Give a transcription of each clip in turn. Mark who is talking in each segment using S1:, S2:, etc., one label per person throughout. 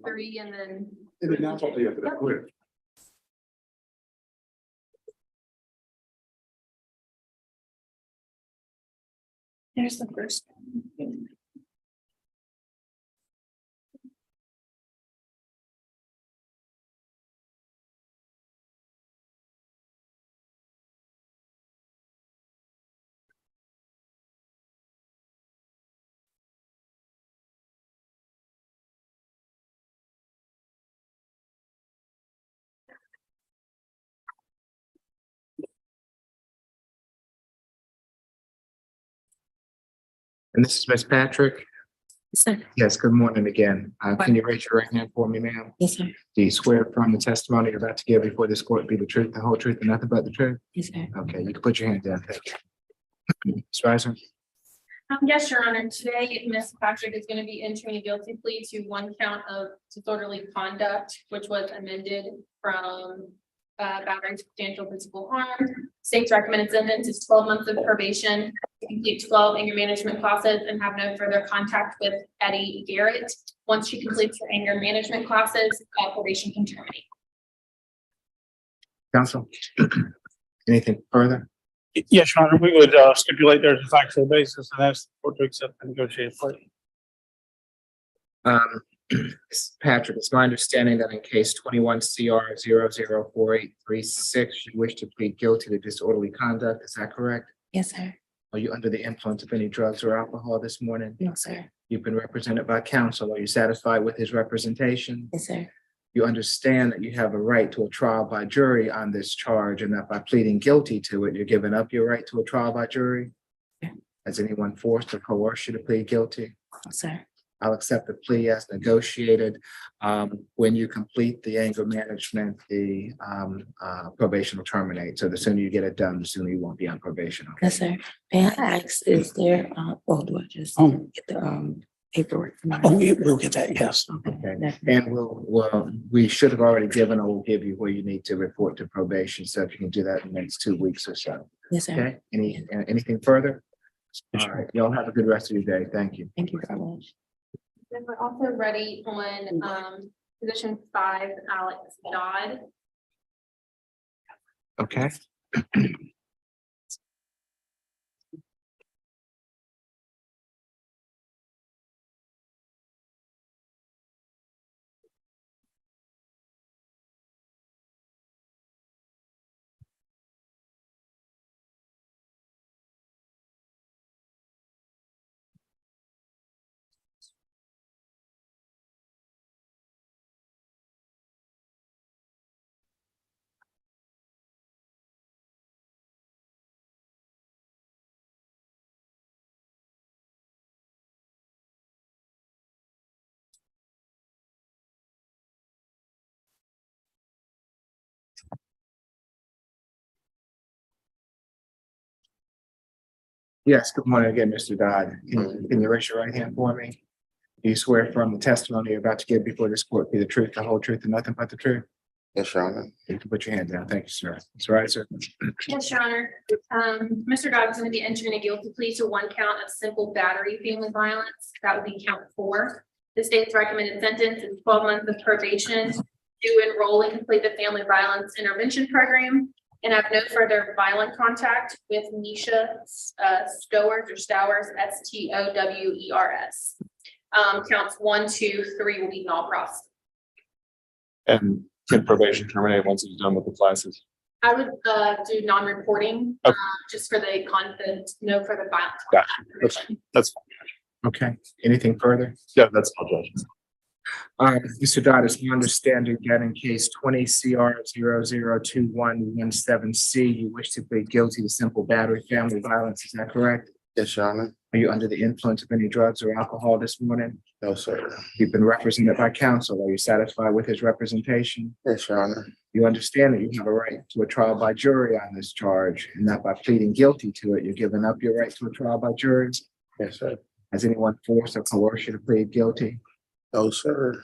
S1: Three and then. There's the first one.
S2: And this is Ms. Patrick.
S1: Sir.
S2: Yes, good morning again. Can you raise your right hand for me, ma'am?
S1: Yes, sir.
S2: Do you swear from the testimony you're about to give before this court be the truth, the whole truth, and nothing but the truth?
S1: Yes, sir.
S2: Okay, you can put your hand down. Thank you. Ms. Reiser?
S1: Yes, Your Honor. Today, Ms. Patrick is going to be entering a guilty plea to one count of disorderly conduct, which was amended from battery to substantial physical harm. State's recommended sentence is 12 months of probation, complete 12 anger management classes, and have no further contact with Eddie Garrett. Once she completes her anger management classes, probation can terminate.
S2: Counsel? Anything further?
S3: Yes, Your Honor, we would stipulate there's a factual basis and ask the court to accept the negotiated plea.
S2: Ms. Patrick, it's my understanding that in case 21 CR 004836, you wish to plead guilty to disorderly conduct. Is that correct?
S1: Yes, sir.
S2: Are you under the influence of any drugs or alcohol this morning?
S1: No, sir.
S2: You've been represented by counsel. Are you satisfied with his representation?
S1: Yes, sir.
S2: You understand that you have a right to a trial by jury on this charge, and that by pleading guilty to it, you're giving up your right to a trial by jury?
S1: Yeah.
S2: Has anyone forced or coerced you to plead guilty?
S1: No, sir.
S2: I'll accept the plea as negotiated. When you complete the anger management, the probation will terminate. So the sooner you get it done, the sooner you won't be on probation. Okay?
S4: Yes, sir. May I ask, is there, well, do I just get the paperwork?
S3: Oh, we'll get that, yes.
S2: Okay. And we should have already given or we'll give you where you need to report to probation. So if you can do that in the next 2 weeks or so.
S4: Yes, sir.
S2: Okay, anything further? All right, y'all have a good rest of your day. Thank you.
S4: Thank you very much.
S1: And we're also ready on position 5, Alex Dodd.
S2: Okay. Yes, good morning again, Mr. Dodd. Can you raise your right hand for me? Do you swear from the testimony you're about to give before this court be the truth, the whole truth, and nothing but the truth?
S5: Yes, Your Honor.
S2: You can put your hand down. Thank you, sir. That's right, sir.
S1: Yes, Your Honor. Mr. Dodd is going to be entering a guilty plea to one count of simple battery family violence. That would be count 4. The state's recommended sentence is 12 months of probation to enroll and complete the family violence intervention program and have no further violent contact with Nisha Stowers, S-T-O-W-E-R-S. Counts 1, 2, 3 will be null pros.
S5: And can probation terminate once it's done with the classes?
S1: I would do non-reporting,
S5: Okay.
S1: just for the content, no further violent.
S5: Got That's,
S2: Okay, anything further?
S5: yeah, that's all, Judge.
S2: Mr. Dodd, it's my understanding that in case 20 CR 002117C, you wish to plead guilty to simple battery family violence. Is that correct?
S5: Yes, Your Honor.
S2: Are you under the influence of any drugs or alcohol this morning?
S5: No, sir.
S2: You've been represented by counsel. Are you satisfied with his representation?
S5: Yes, Your Honor.
S2: You understand that you have a right to a trial by jury on this charge, and that by pleading guilty to it, you're giving up your right to a trial by jury?
S5: Yes, sir.
S2: Has anyone forced or coerced you to plead guilty?
S5: No, sir.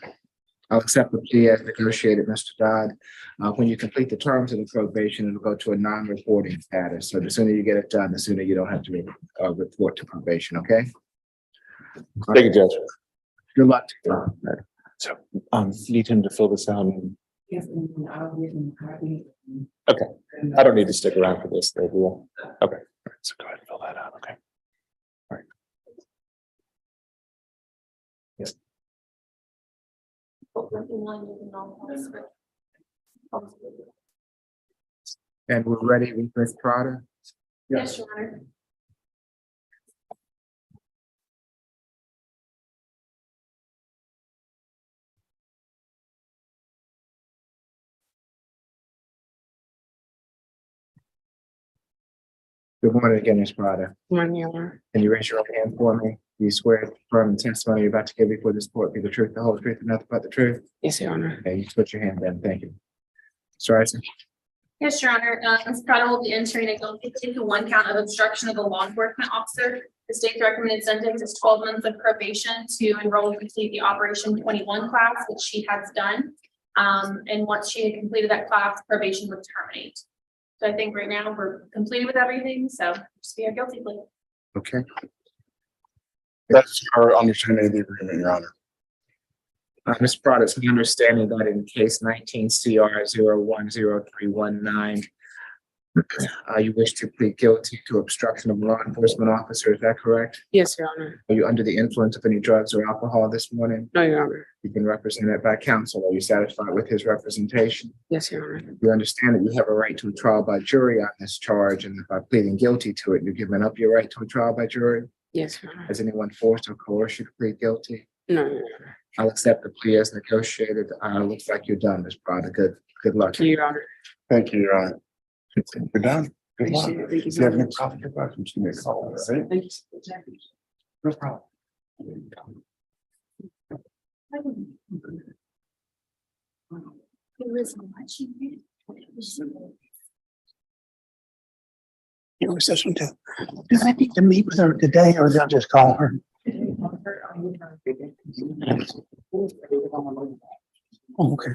S2: I'll accept the plea as negotiated, Mr. Dodd. When you complete the terms of the probation, it'll go to a non-reporting status. So the sooner you get it done, the sooner you don't have to report to probation, okay?
S5: Thank you, Judge.
S2: Good luck to you.
S5: So, need him to fill this out. And-
S4: Yes, and I'll give him a copy.
S5: Okay, I don't need to stick around for this, though, do I? Okay, all right, so go ahead and fill that out, okay? All right. Yes,
S2: And we're ready with Ms. Prada.
S1: Yes, Your Honor.
S2: Good morning again, Ms. Prada.
S4: One year.
S2: Can you raise your right hand for me? Do you swear to affirm the testimony you're about to give before this court be the truth, the whole truth, and nothing but the truth?
S4: Yes, Your Honor.
S2: Okay, you can put your hand down. Thank you. Mr. Isaac.
S1: Yes, Your Honor. Ms. Prada will be entering a guilty plea to one count of obstruction of a law enforcement officer. The state's recommended sentence is 12 months of probation to enroll and complete the Operation 21 class, which she has done. And once she had completed that class, probation would terminate. So I think right now we're completed with everything, so just be a guilty plea.
S2: Okay.
S6: That's our understanding of the agreement, Your Honor.
S2: Ms. Prada, it's my understanding that in case 19 CR 010319, you wish to plead guilty to obstruction of law enforcement officer. Is that correct?
S4: Yes, Your Honor.
S2: Are you under the influence of any drugs or alcohol this morning?
S4: No, Your Honor.
S2: You've been represented by counsel. Are you satisfied with his representation?
S4: Yes, Your Honor.
S2: You understand that you have a right to a trial by jury on this charge, and if by pleading guilty to it, you've given up your right to a trial by jury?
S4: Yes, Your Honor.
S2: Has anyone forced or coerced you to plead guilty?
S4: No, Your Honor.
S2: I'll accept the plea as negotiated. Looks like you're done, Ms. Prada. Good luck.
S4: Thank you, Your Honor.
S6: Thank you, Your Honor. We're done. Good luck.
S4: Appreciate it. Thank you
S6: If
S4: so
S6: you have any
S4: much.
S6: problems, questions, you may call us, all right?
S4: Thank you.
S6: No problem.
S3: You know, session two. Do I need to meet with her today or they'll just call her? Oh, okay.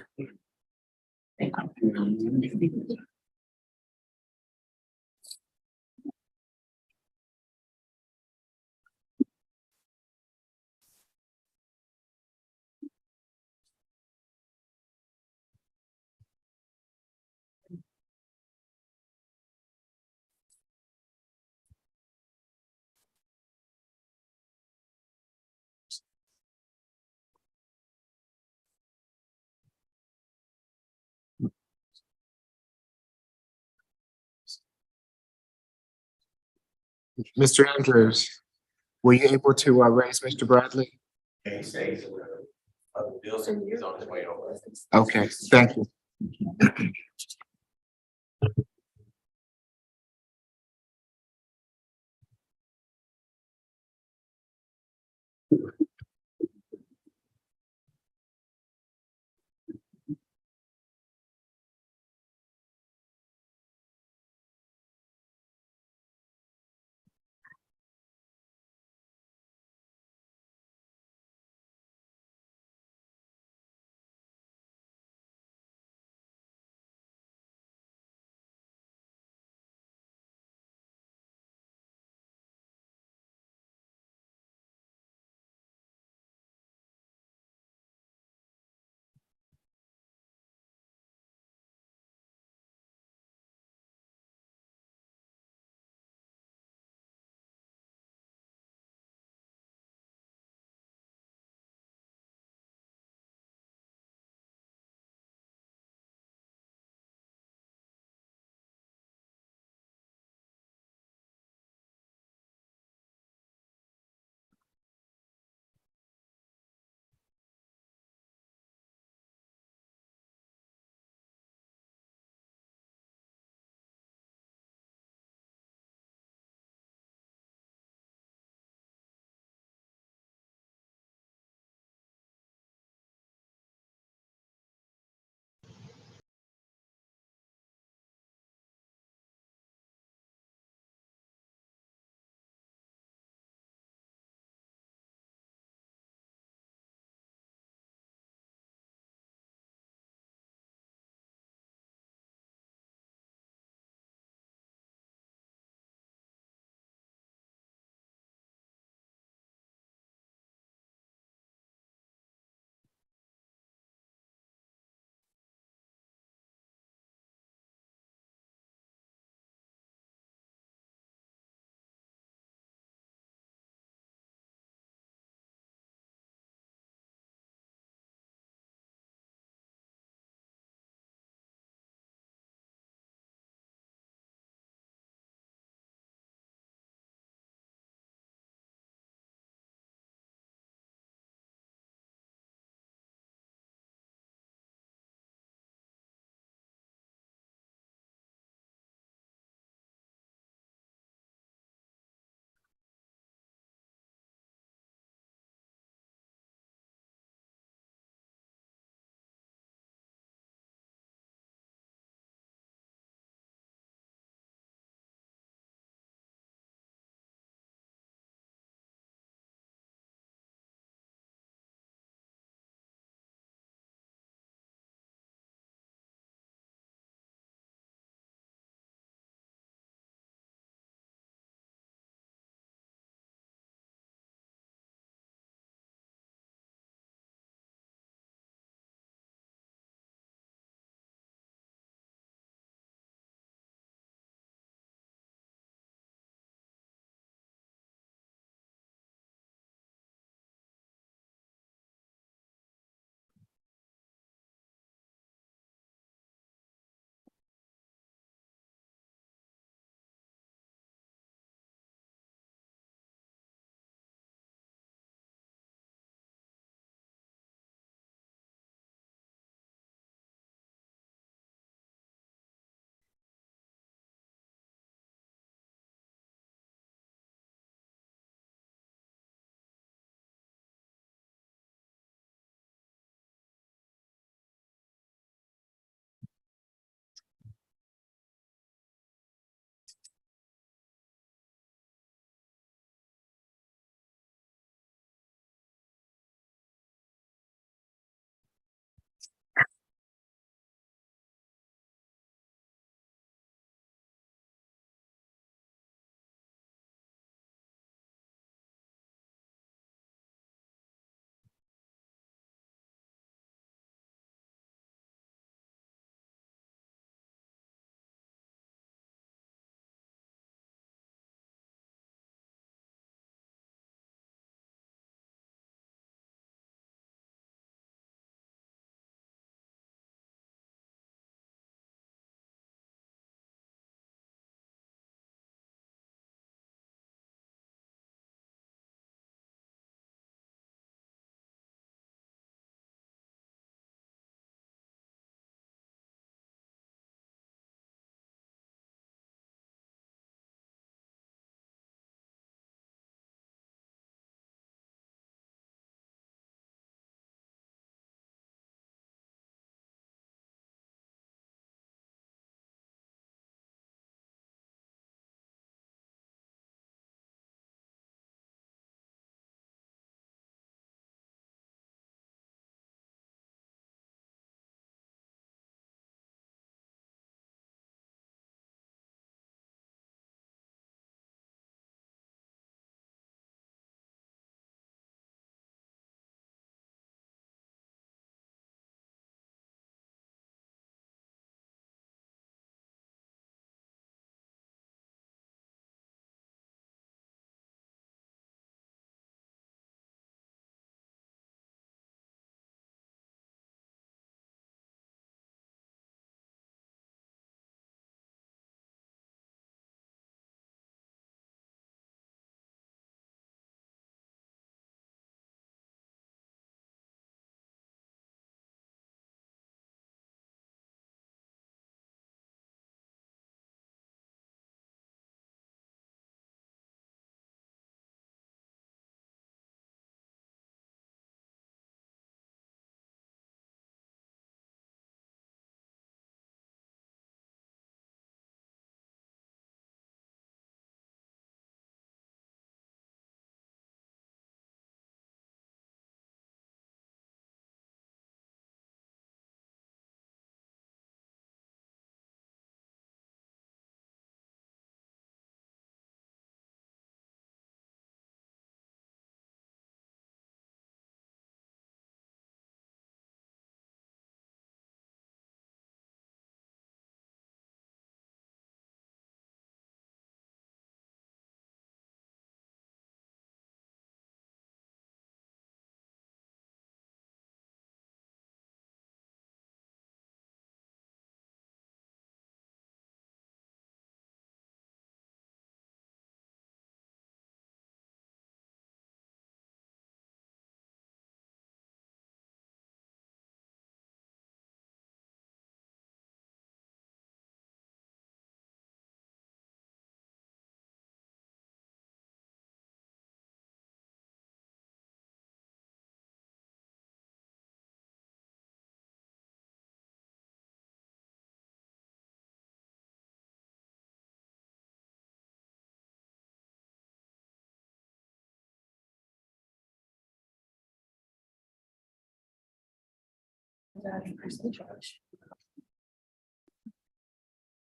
S2: Mr. Andrews, were you able to raise Mr. Bradley? Okay, thank you.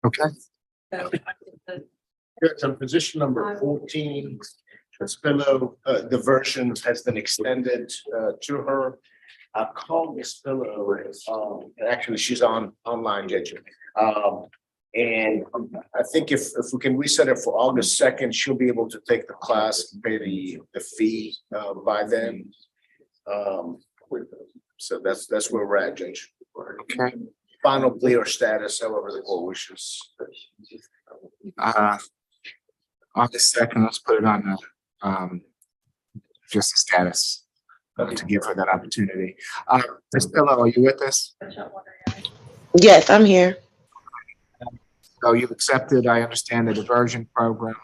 S2: Okay,
S7: Good, on position number 14, Spillo, the version has been extended to her. I called Miss Spillo, actually, she's online, Judge. And I think if we can reset it for August 2nd, she'll be able to take the class and pay the fee by then. So that's where we're at, Judge.
S2: okay.
S7: Final plea or status, however the court wishes.
S2: August 2nd, let's put it on just a status to give her that opportunity. Ms. Pillow, are you with us?
S4: Yes, I'm here.
S2: So you've accepted, I understand, the diversion program.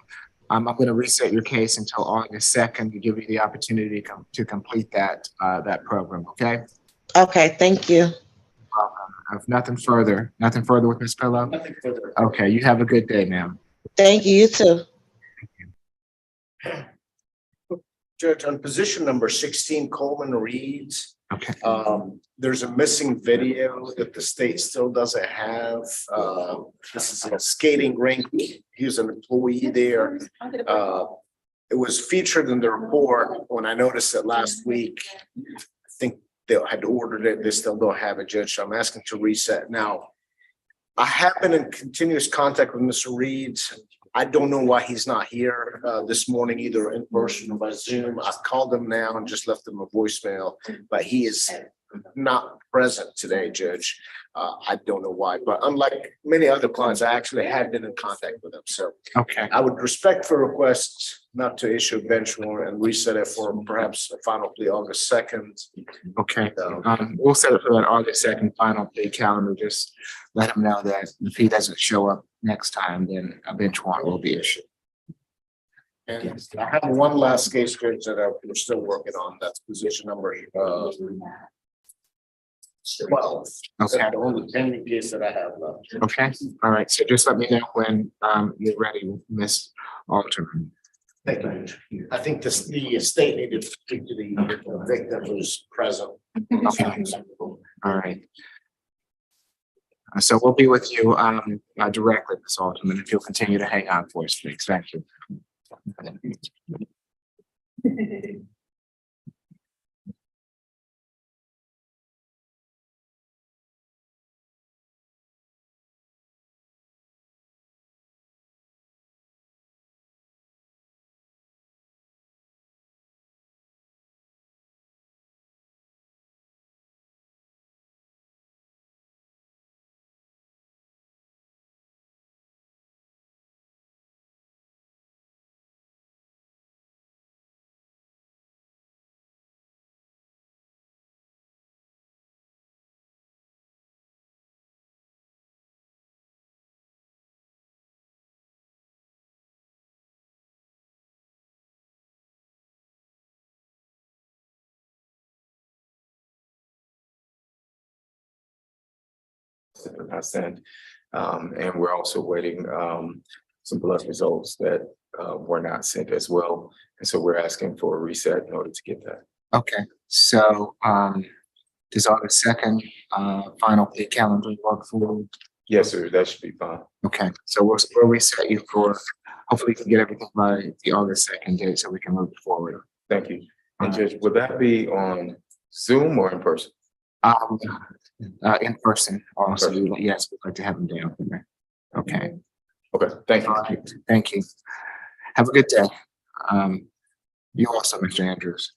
S2: I'm going to reset your case until August 2nd to give you the opportunity to complete that program, okay?
S4: Okay, thank you.
S2: If nothing further with Ms. Pillow?
S7: Nothing further.
S2: Okay, you have a good day, ma'am.
S4: Thank you, you too.
S7: Judge, on position number 16, Coleman Reeds,
S2: Okay,
S7: there's a missing video that the state still doesn't have. This is a skating rink. He was an employee there. It was featured in the report when I noticed it last week. I think they had ordered it. They still don't have it, Judge. So I'm asking to reset. Now, I have been in continuous contact with Mr. Reeds. I don't know why he's not here this morning, either in person or by Zoom. I called him now and just left him a voicemail, but he is not present today, Judge. I don't know why, but unlike many other clients, I actually had been in contact with him. So
S2: okay,
S7: I would respectfully request not to issue a bench warrant and reset it for perhaps a final plea August 2nd.
S2: okay. We'll set it for that August 2nd final plea calendar. Just let him know that if he doesn't show up next time, then a bench warrant will be issued.
S7: And I have one last case, Judge, that we're still working on. That's position number 12. That's
S2: Okay.
S7: the only pending case that I have left.
S2: Okay, all right. So just let me know when you're ready, Miss Alderman.
S7: Thank you. I think the state needed to speak to the victim who's present.
S2: Okay. All right. So we'll be with you directly, Ms. Alderman, if you'll continue to hang on for us, please. Thank you.
S5: I sent, and we're also waiting, some blood results that, were not sent as well. And so we're asking for a reset in order to get that.
S2: Okay, so does August 2nd final plea calendar work for you?
S5: Yes, sir, that should be fine.
S2: Okay, so we'll reset you for, hopefully we can get everything by the August 2nd date so we can move forward.
S5: Thank you. And Judge, would that be on Zoom or in person?
S2: In person, also, yes, we'd like to have them down there. Okay,
S5: Okay, thank you.
S2: all right, thank you. Have a good day. You also, Mr. Andrews.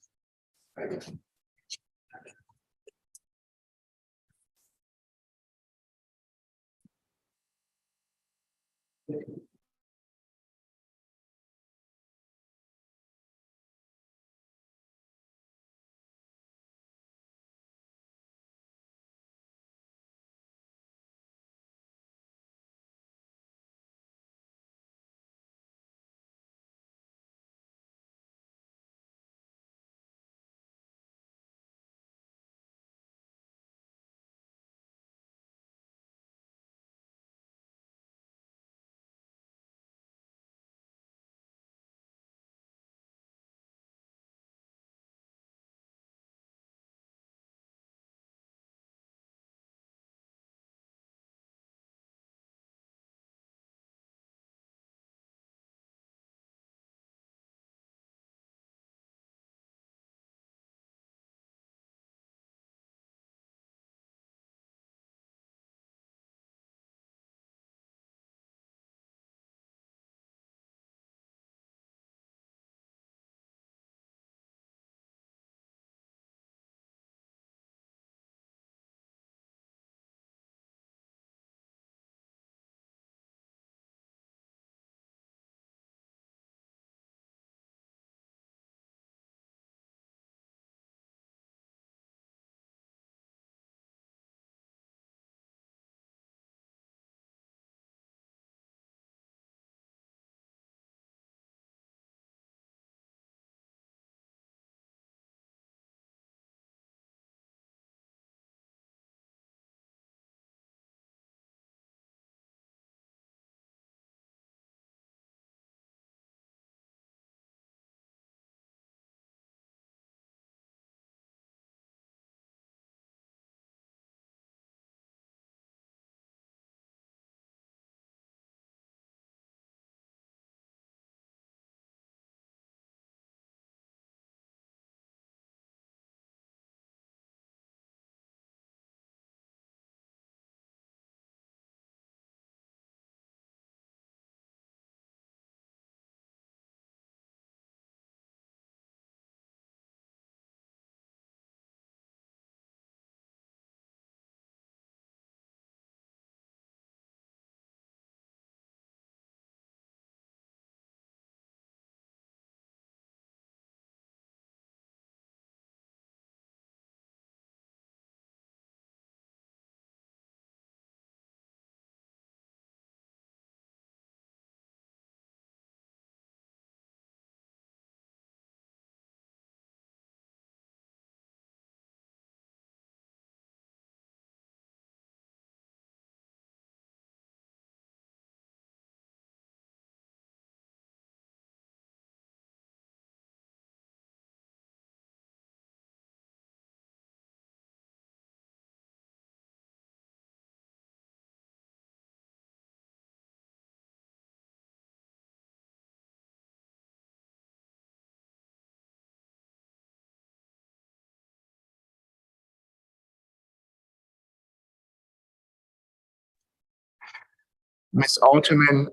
S2: Ms. Alterman,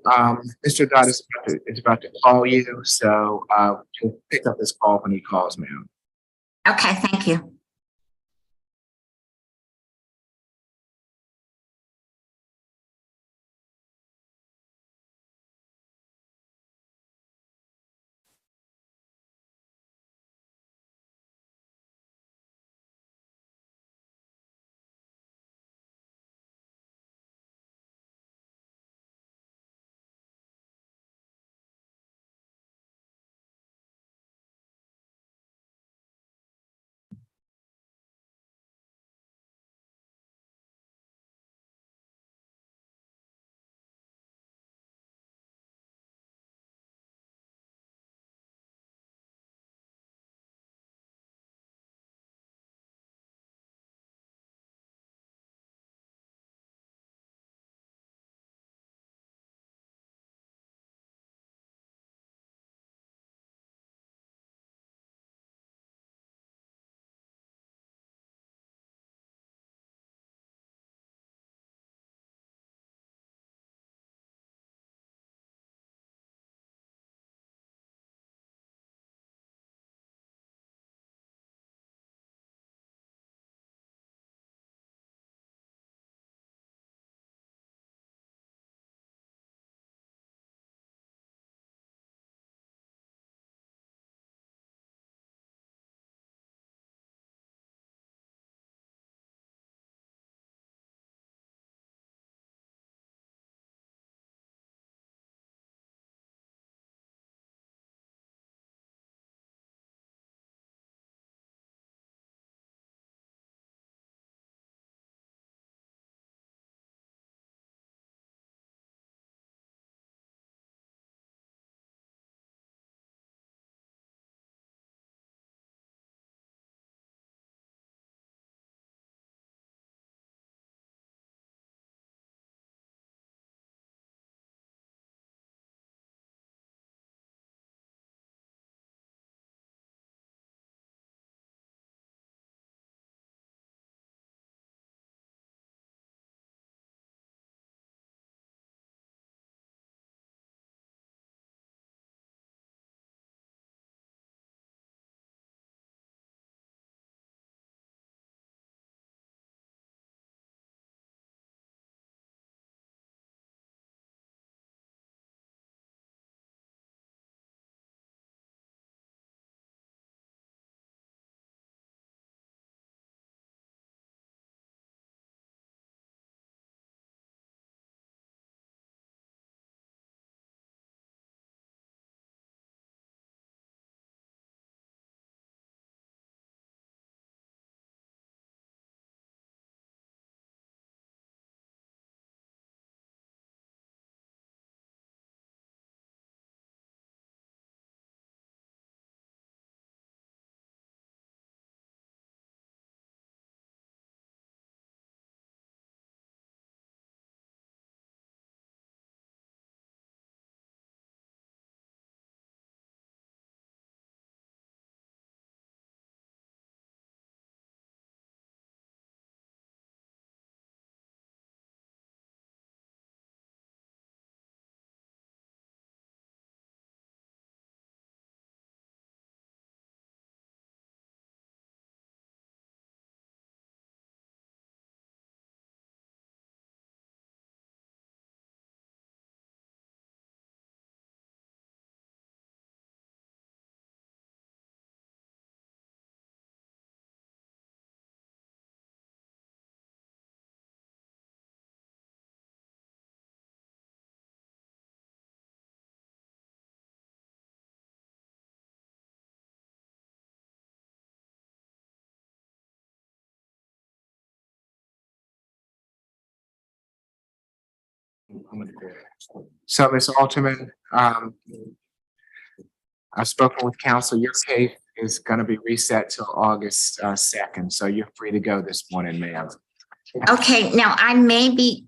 S2: Mr. Dodd is about to call you, so you'll pick up this call when he calls, ma'am.
S8: Okay, thank you.
S2: So, Ms. Alterman, I've spoken with counsel. Your case is gonna be reset till August 2nd, so you're free to go this morning, ma'am.
S8: Okay, now I may be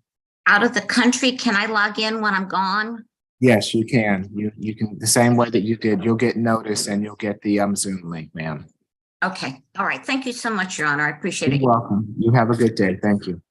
S8: out of the country. Can I log in when I'm gone?
S2: Yes, you can. You can, the same way that you did. You'll get notice and you'll get the Zoom link, ma'am.
S8: Okay, all right. Thank you so much, Your Honor. I appreciate
S2: You're
S8: it.
S2: welcome. You have a good day. Thank you.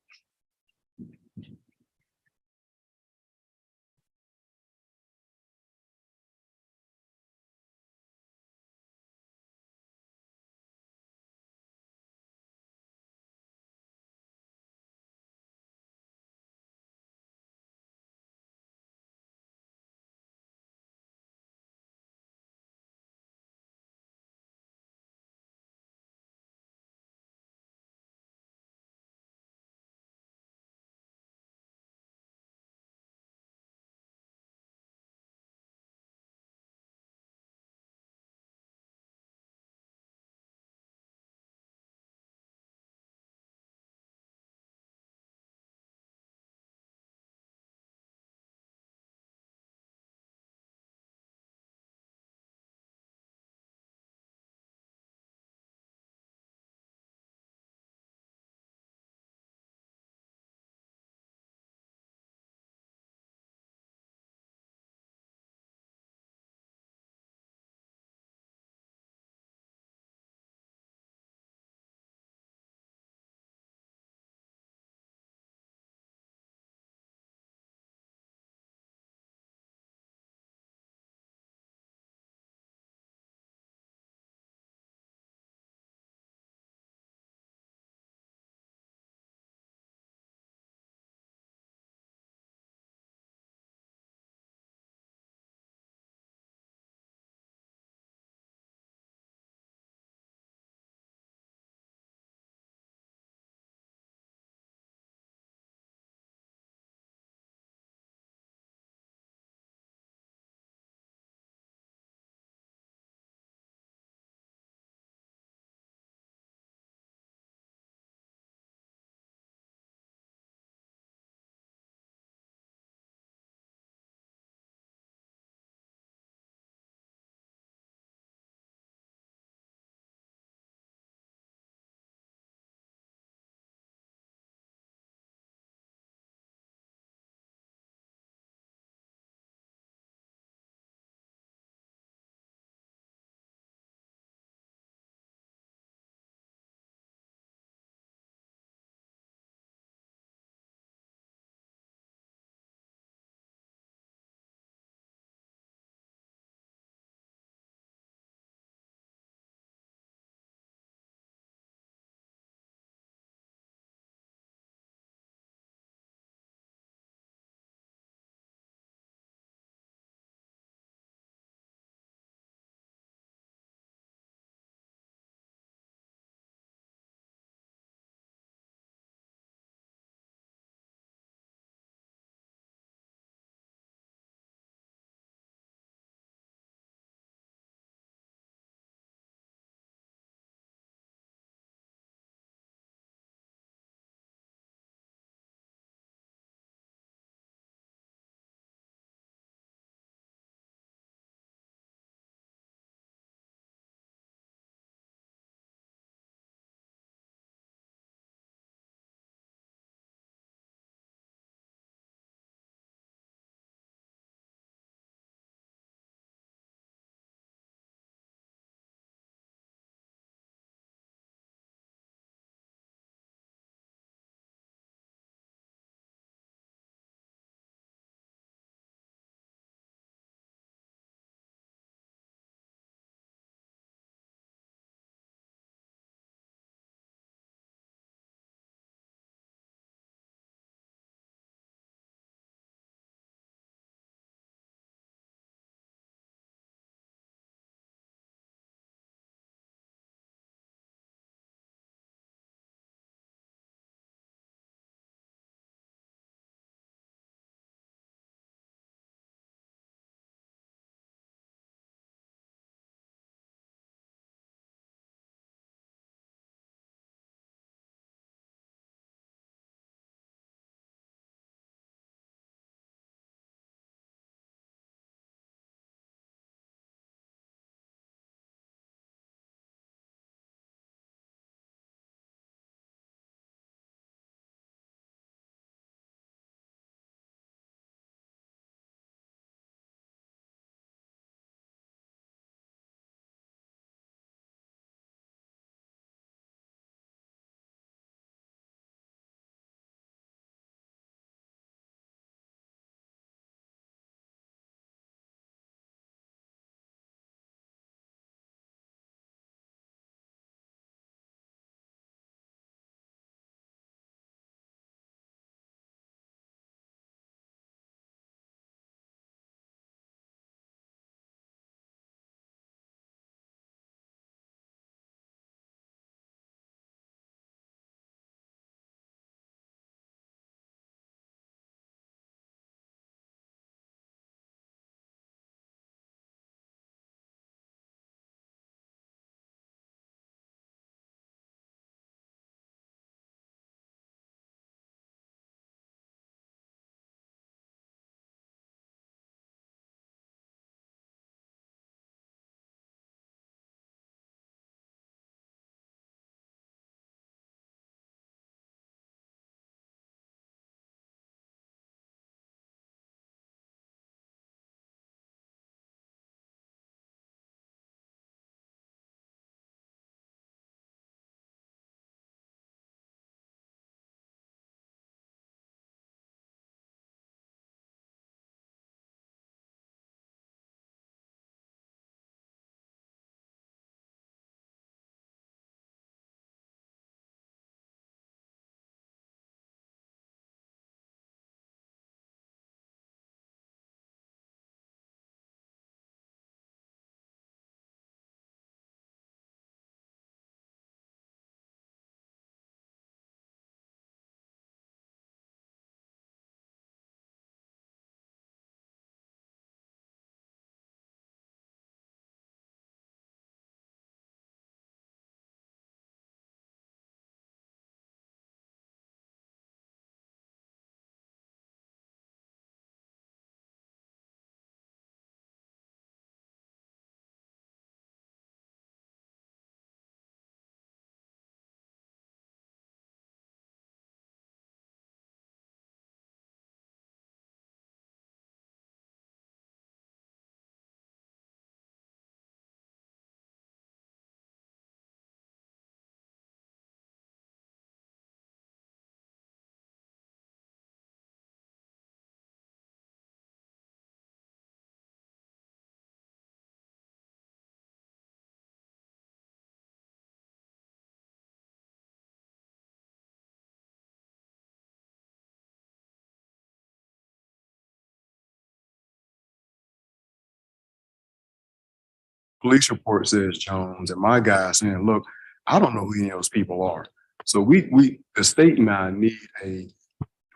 S6: police report says Jones, and my guy saying, look, I don't know who any of those people are. So the state and I need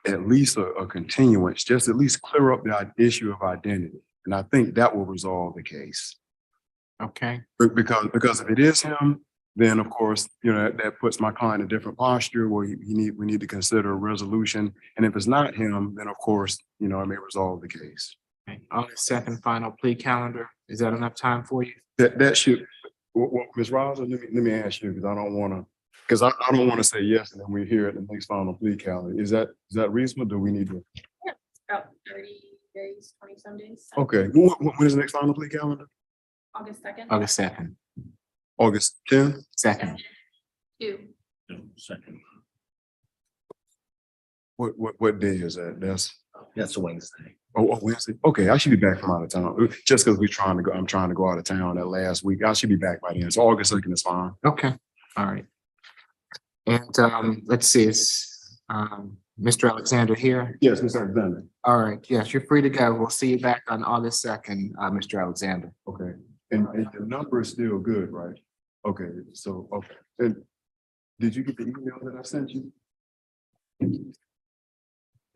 S6: at least a continuance, just at least clear up the issue of identity. And I think that will resolve the case.
S2: Okay,
S6: Because if it is him, then of course, that puts my client in a different posture where we need to consider a resolution. And if it's not him, then of course, it may resolve the case.
S2: okay. August 2nd final plea calendar. Is that enough time for you?
S6: That should, well, Ms. Rosa, let me ask you, because I don't want to say yes and then we hear it in the next final plea calendar. Is that reasonable? Do we need to?
S1: About 30 days, 20 some days.
S6: Okay, when is the next final plea calendar?
S1: August 2nd.
S2: August 2nd.
S6: August 10th?
S2: 2nd.
S1: 2.
S3: Second.
S6: What day is that?
S7: That's a Wednesday.
S6: Oh, Wednesday. Okay, I should be back from out of town. Just because I'm trying to go out of town that last week. I should be back by then. So August 2nd is fine.
S2: Okay, all right. And let's see, is Mr. Alexander here?
S6: Yes, Mr. Alexander.
S2: All right, yes, you're free to go. We'll see you back on August 2nd, Mr. Alexander.
S6: Okay, and the number is still good, right? Okay, so, okay. And did you get the email that I sent you? You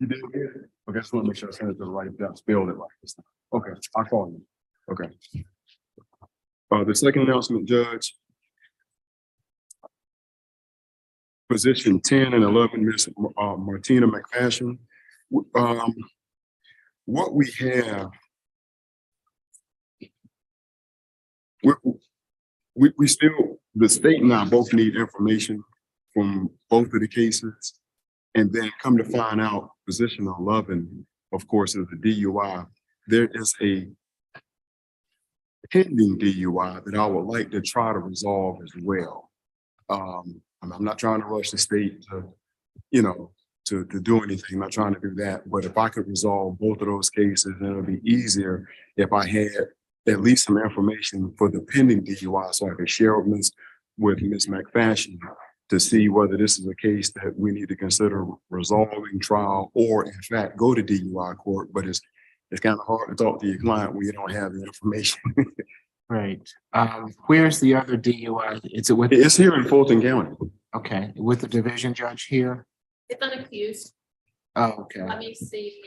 S6: did get it? Okay, I just want to make sure I sent it to the right, that spelled it right this time. Okay, I'll call you. Okay. The second announcement, Judge. Position 10 and 11, Ms. Martina McFashion. What we have, we still, the state and I both need information from both of the cases. And then come to find out, position 11, of course, is the DUI. There is a pending DUI that I would like to try to resolve as well. I'm not trying to rush the state to do anything. I'm not trying to do that. But if I could resolve both of those cases, then it would be easier if I had at least some information for the pending DUI so I could share with Ms. McFashion to see whether this is a case that we need to consider resolving trial or in fact go to DUI court. But it's kind of hard to talk to your client when you don't have the information.
S2: Right. Where's the other DUI? Is it with?
S6: It's here in Fulton County.
S2: Okay, with the division judge here?
S1: It's unaccused.
S2: Oh, okay.
S1: Let me see.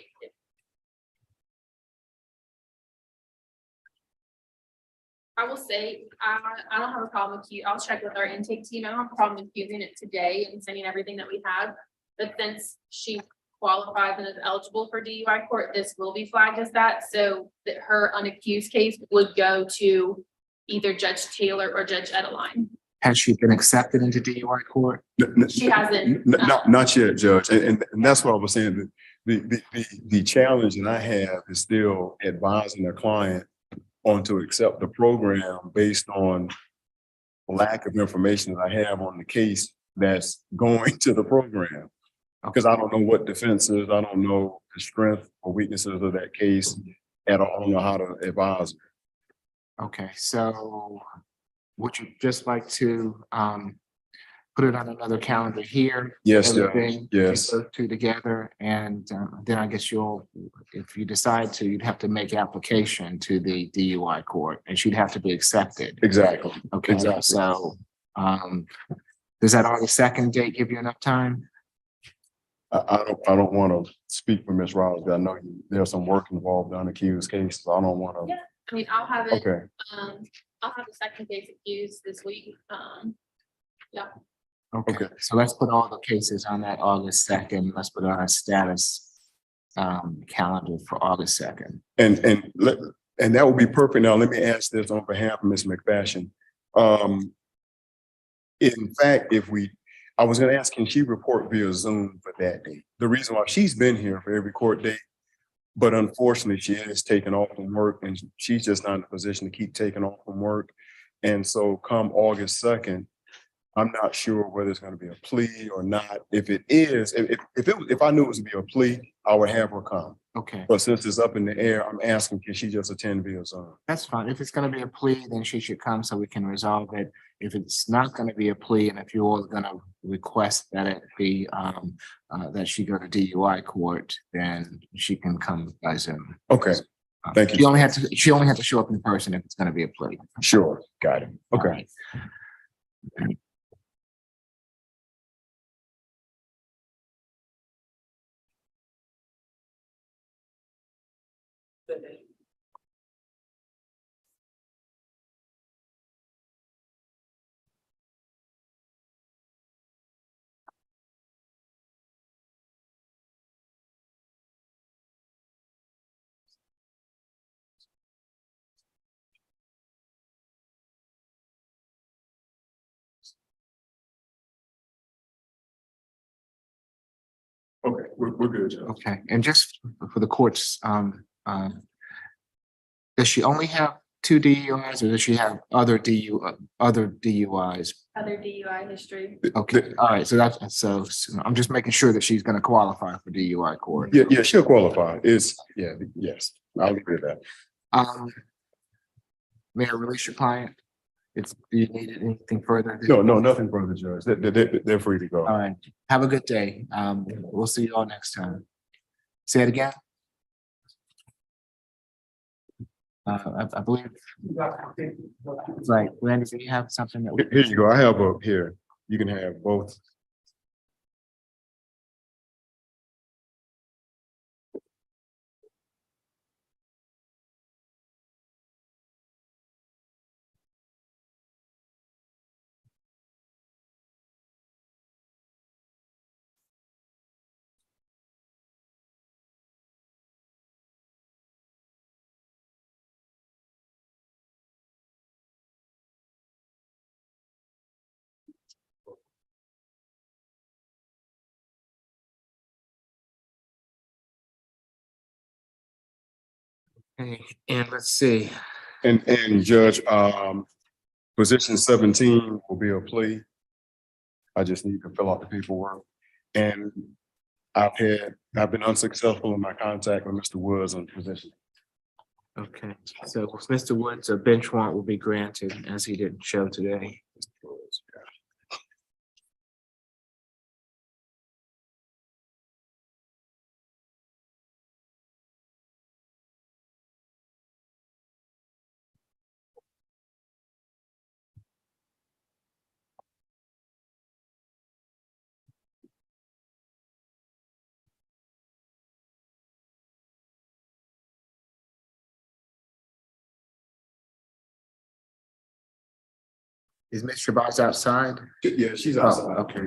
S1: I will say, I don't have a problem with you. I'll check with our intake team. I don't have a problem accusing it today and sending everything that we have. But since she qualifies and is eligible for DUI court, this will be flagged as that. So that her unaccused case would go to either Judge Taylor or Judge Edeline.
S2: Has she been accepted into DUI court?
S1: She hasn't.
S6: Not yet, Judge. And that's what I was saying. The challenge that I have is still advising the client on to accept the program based on lack of information that I have on the case that's going to the program. Because I don't know what defenses, I don't know the strength or weaknesses of that case at all. I don't know how to advise.
S2: Okay, so would you just like to put it on another calendar here?
S6: Yes, Judge.
S2: Everything,
S6: Yes.
S2: those two together, and then I guess if you decide to, you'd have to make application to the DUI court, and she'd have to be accepted.
S6: Exactly.
S2: Okay,
S6: Exactly.
S2: so does that August 2nd date give you enough time?
S6: I don't want to speak for Ms. Rouse. I know there's some work involved on the accused case, so I don't want to.
S1: Yeah, I mean, I'll have it.
S6: Okay.
S1: I'll have the second case accused this week. Yeah.
S2: Okay, so let's put all the cases on that August 2nd. Let's put it on a status calendar for August 2nd.
S6: And that would be perfect. Now, let me ask this on behalf of Ms. McFashion. In fact, I was going to ask, can she report via Zoom for that day? The reason why she's been here for every court date, but unfortunately she is taken off from work and she's just not in a position to keep taking off from work. And so come August 2nd, I'm not sure whether it's going to be a plea or not. If it is, if I knew it was to be a plea, I would have her come.
S2: Okay,
S6: But since it's up in the air, I'm asking, can she just attend via Zoom?
S2: that's fine. If it's gonna be a plea, then she should come so we can resolve it. If it's not gonna be a plea, and if you all are gonna request that it be, that she go to DUI court, then she can come by Zoom.
S6: Okay. Thank you.
S2: She only had to show up in person if it's gonna be a plea.
S6: Sure, got it. Okay. Okay, we're good, Judge.
S2: Okay, and just for the courts, does she only have 2 DUIs or does she have other DUIs?
S1: Other DUI history.
S2: Okay, all right, so I'm just making sure that she's gonna qualify for DUI court.
S6: Yeah, she'll qualify. Yes, I'll agree with that.
S2: May I release your client? Do you need anything further?
S6: No, nothing further, Judge. They're free to go.
S2: All right, have a good day. We'll see you all next time. Say it again. I believe. Right, Randy, do you have something that?
S6: Here you go. I have here. You can have both.
S2: Okay, and let's see.
S6: And Judge, position 17 will be a plea. I just need to fill out the paperwork. And I've been unsuccessful in my contact with Mr. Woods on position.
S2: Okay, so with Mr. Woods, a bench warrant will be granted as he didn't show today. Is Ms. Shabazz outside?
S6: Yeah, she's
S2: Oh,
S6: outside.
S2: okay.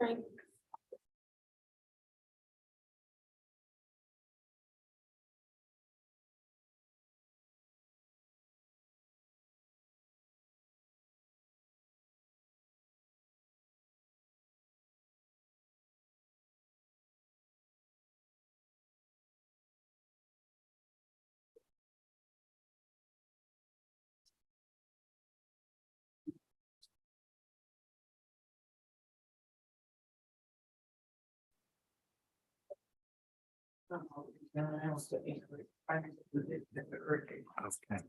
S1: Right.
S2: Okay.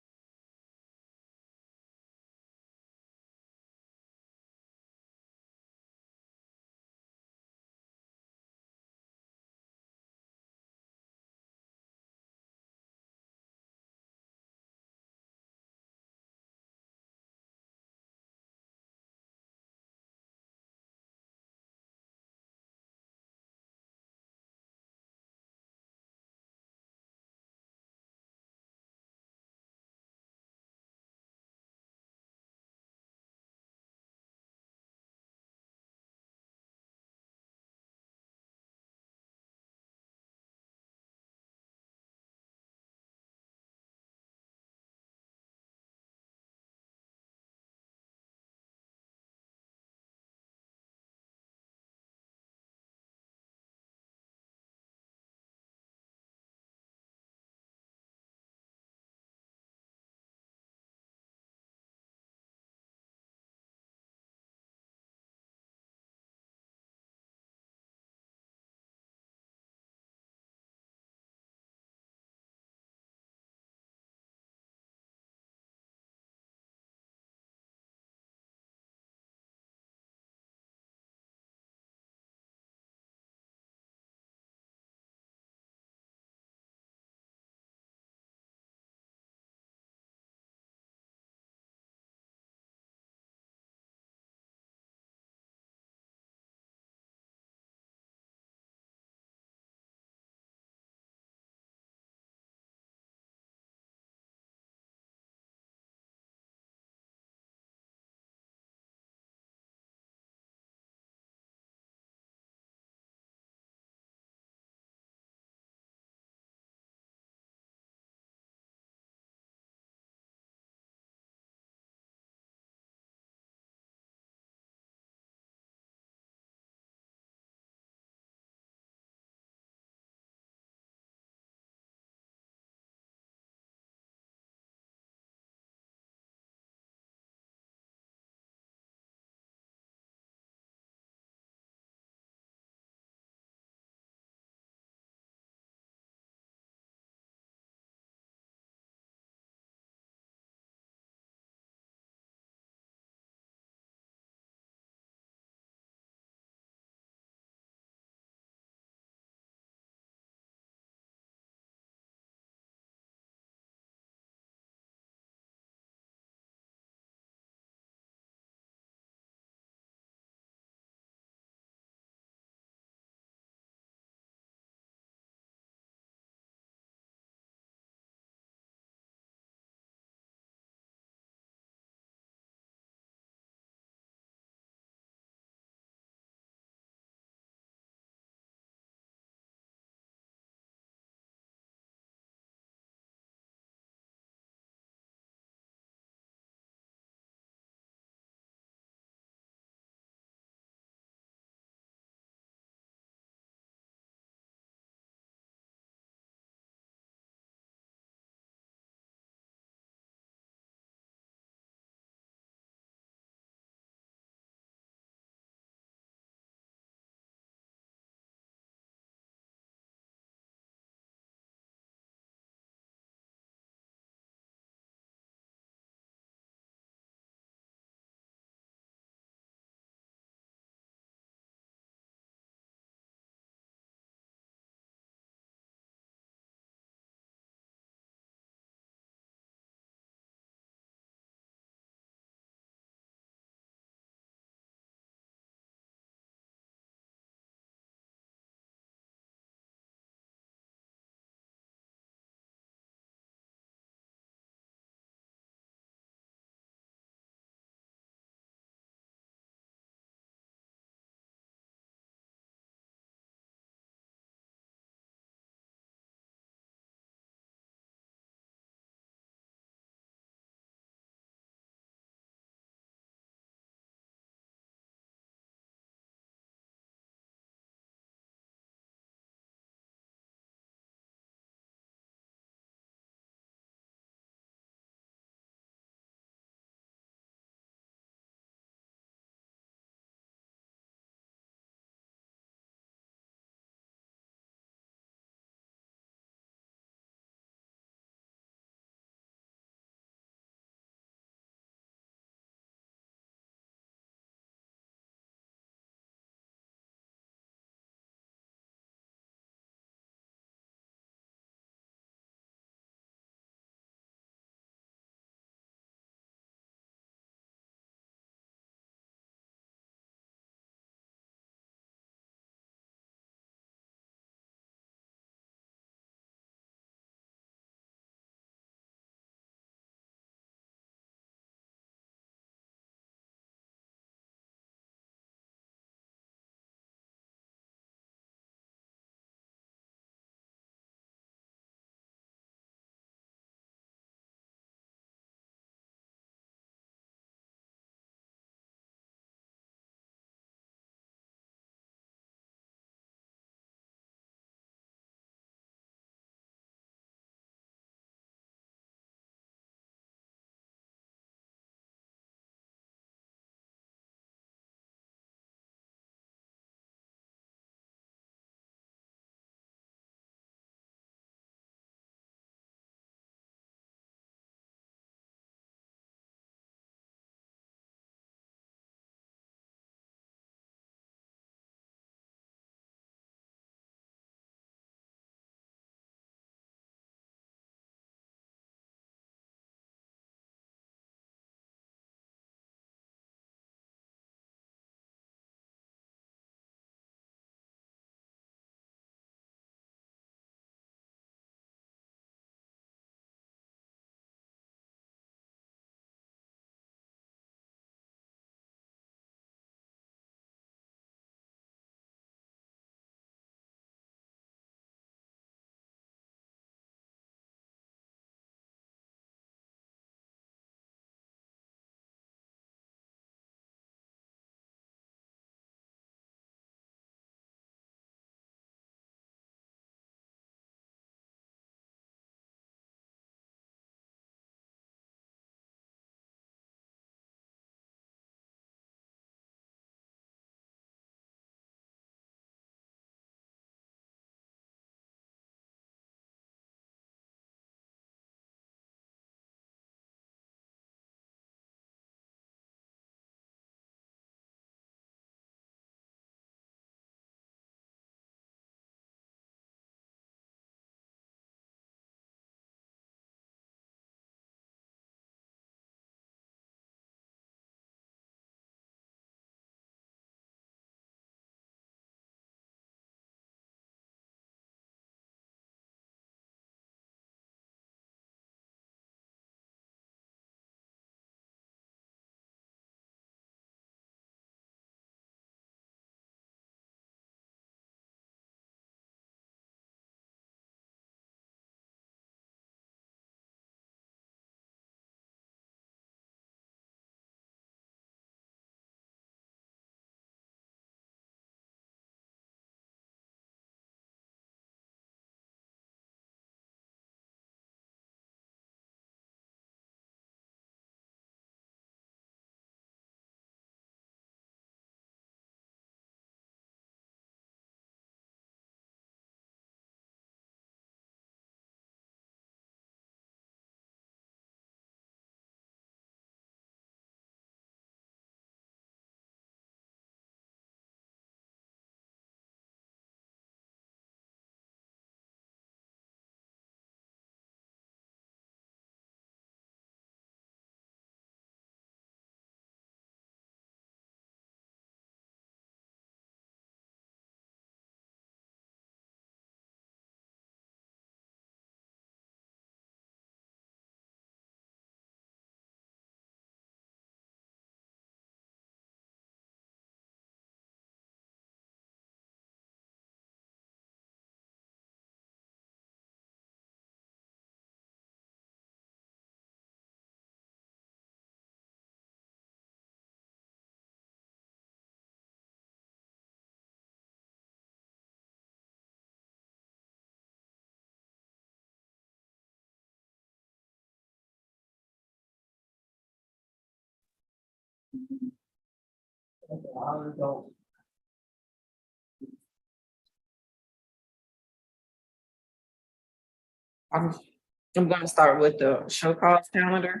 S9: I'm gonna start with the show cause calendar.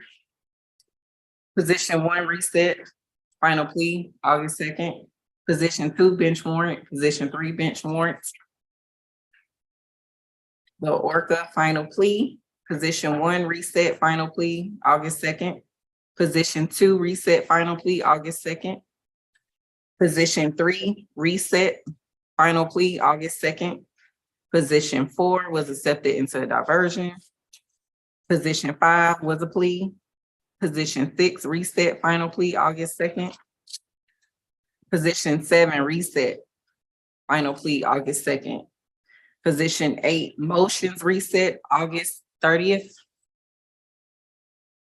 S9: Position 1 reset, final plea, August 2nd. Position 2 bench warrant, position 3 bench warrants. The Orca final plea, position 1 reset, final plea, August 2nd. Position 2 reset, final plea, August 2nd. Position 3 reset, final plea, August 2nd. Position 4 was accepted into a diversion. Position 5 was a plea. Position 6 reset, final plea, August 2nd. Position 7 reset, final plea, August 2nd. Position 8 motions reset, August 30th.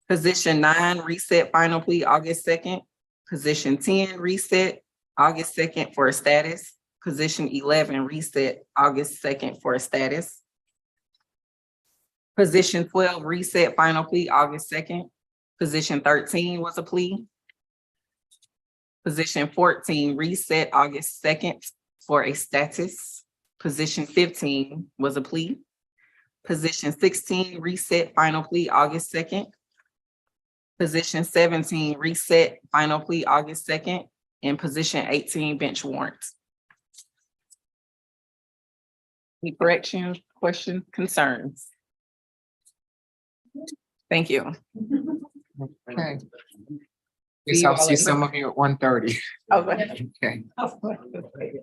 S9: Position 9 reset, final plea, August 2nd. Position 10 reset, August 2nd for a status. Position 11 reset, August 2nd for a status. Position 12 reset, final plea, August 2nd. Position 13 was a plea. Position 14 reset, August 2nd for a status. Position 15 was a plea. Position 16 reset, final plea, August 2nd. Position 17 reset, final plea, August 2nd. And position 18 bench warrants. Any corrections, questions, concerns? Thank you.
S2: Okay. Guess I'll see some of you at 1:30.
S9: Okay.
S2: Okay.